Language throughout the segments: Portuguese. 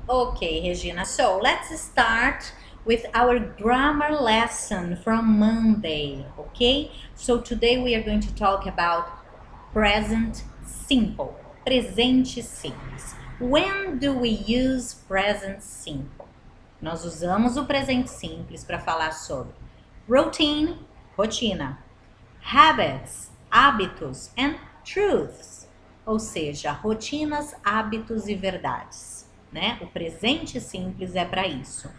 Okay, Regina. So let's start with our grammar lesson from Monday. Okay? So today we are going to talk about present simple. Presente simples. When do we use present simple? Nós usamos o presente simples para falar sobre routine, rotina, habits, hábitos, and truths, ou seja, rotinas, hábitos e verdades, né? O presente simples é para isso.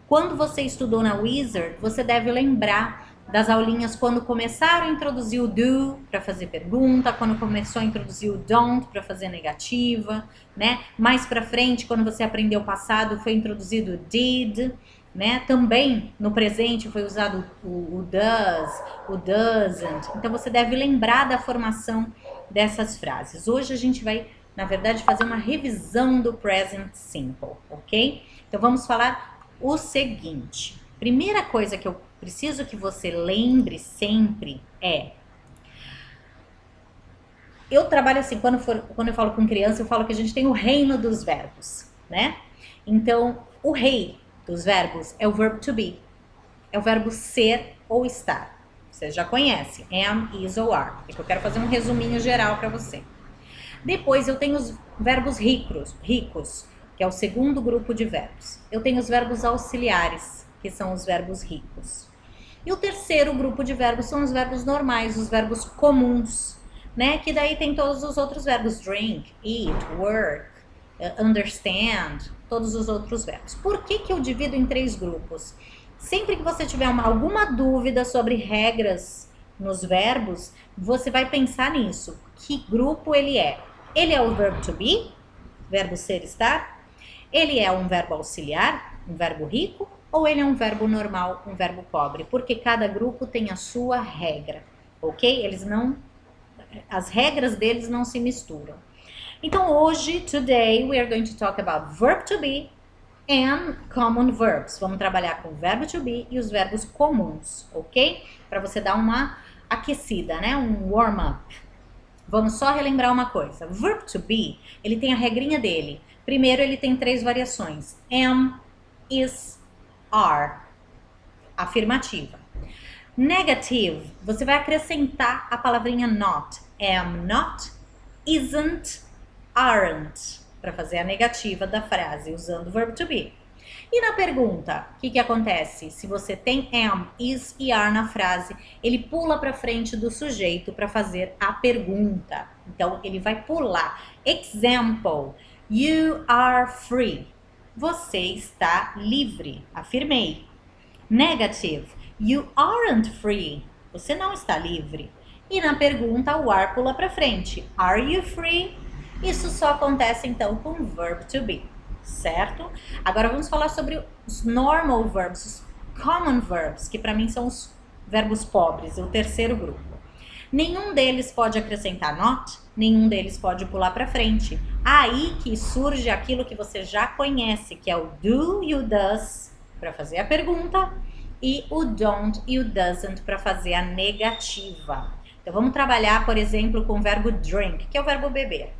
Quando você estudou na Wizard, você deve lembrar das aulinhas quando começaram a introduzir o do para fazer pergunta, quando começou a introduzir o don't para fazer negativa, né? Mais para frente, quando você aprendeu o passado, foi introduzido o did, né? Também no presente foi usado o does, o doesn't. Então você deve lembrar da formação dessas frases. Hoje a gente vai, na verdade, fazer uma revisão do present simple, ok? Então vamos falar o seguinte. Primeira coisa que eu preciso que você lembre sempre é... Eu trabalho assim, quando eu falo com criança, eu falo que a gente tem o reino dos verbos, né? Então, o rei dos verbos é o verbo to be. É o verbo ser ou estar. Você já conhece, am, is ou are. Eu quero fazer um resuminho geral para você. Depois eu tenho os verbos ricos, que é o segundo grupo de verbos. Eu tenho os verbos auxiliares, que são os verbos ricos. E o terceiro grupo de verbos são os verbos normais, os verbos comuns, né? Que daí tem todos os outros verbos, drink, eat, work, understand, todos os outros verbos. Por que eu divido em 3 grupos? Sempre que você tiver alguma dúvida sobre regras nos verbos, você vai pensar nisso. Que grupo ele é? Ele é o verbo to be, verbo ser, estar? Ele é um verbo auxiliar, um verbo rico? Ou ele é um verbo normal, um verbo pobre? Porque cada grupo tem a sua regra, ok? As regras deles não se misturam. Então hoje, today, we are going to talk about verb to be and common verbs. Vamos trabalhar com o verbo to be e os verbos comuns, ok? Para você dar uma aquecida, né? Um warm-up. Vamos só relembrar uma coisa. Verb to be, ele tem a regrinha dele. Primeiro, ele tem 3 variações. Am, is, are. Afirmativa. Negative, você vai acrescentar a palavrinha not. Am not, isn't, aren't. Para fazer a negativa da frase, usando o verbo to be. E na pergunta, o que acontece? Se você tem am, is e are na frase, ele pula para frente do sujeito para fazer a pergunta. Então, ele vai pular. Example, you are free. Você está livre. Afirmei. Negative, you aren't free. Você não está livre. E na pergunta, o are pula para frente. Are you free? Isso só acontece, então, com o verb to be, certo? Agora vamos falar sobre os normal verbs, os common verbs, que para mim são os verbos pobres, o terceiro grupo. Nenhum deles pode acrescentar not, nenhum deles pode pular para frente. Aí que surge aquilo que você já conhece, que é o do e o does, para fazer a pergunta, e o don't e o doesn't para fazer a negativa. Então vamos trabalhar, por exemplo, com o verbo drink, que é o verbo beber.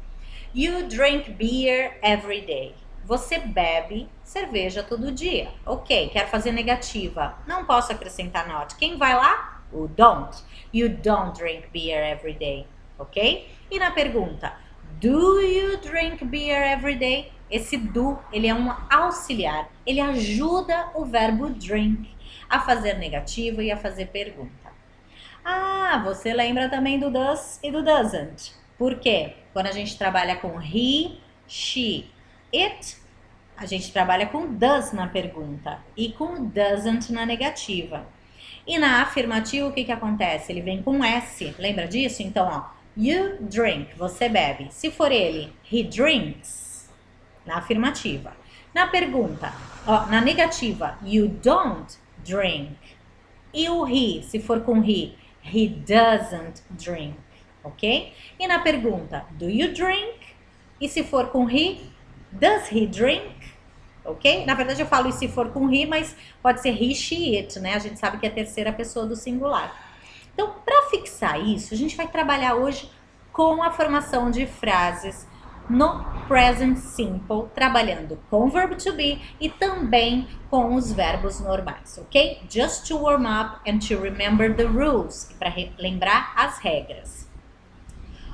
You drink beer every day. Você bebe cerveja todo dia. Ok, quero fazer negativa. Não posso acrescentar not. Quem vai lá? O don't. You don't drink beer every day. Ok? E na pergunta, do you drink beer every day? Esse do, ele é um auxiliar. Ele ajuda o verbo drink a fazer negativa e a fazer pergunta. Ah, você lembra também do does e do doesn't. Por quê? Quando a gente trabalha com he, she, it, a gente trabalha com does na pergunta e com doesn't na negativa. E na afirmativa, o que acontece? Ele vem com S, lembra disso? Então, ó, you drink, você bebe. Se for ele, he drinks, na afirmativa. Na pergunta, ó, na negativa, you don't drink. E o he, se for com he doesn't drink. Ok? E na pergunta, do you drink? E se for com he, does he drink? Ok? Na verdade eu falo e se for com he, mas pode ser he, she, it, né? A gente sabe que é a terceira pessoa do singular. Então, para fixar isso, a gente vai trabalhar hoje com a formação de frases no present simple, trabalhando com o verbo to be e também com os verbos normais, ok? Just to warm up and to remember the rules, para lembrar as regras.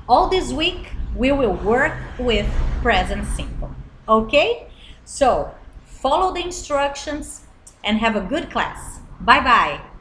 All this week, we will work with present simple, okay? So, follow the instructions and have a good class. Bye-bye!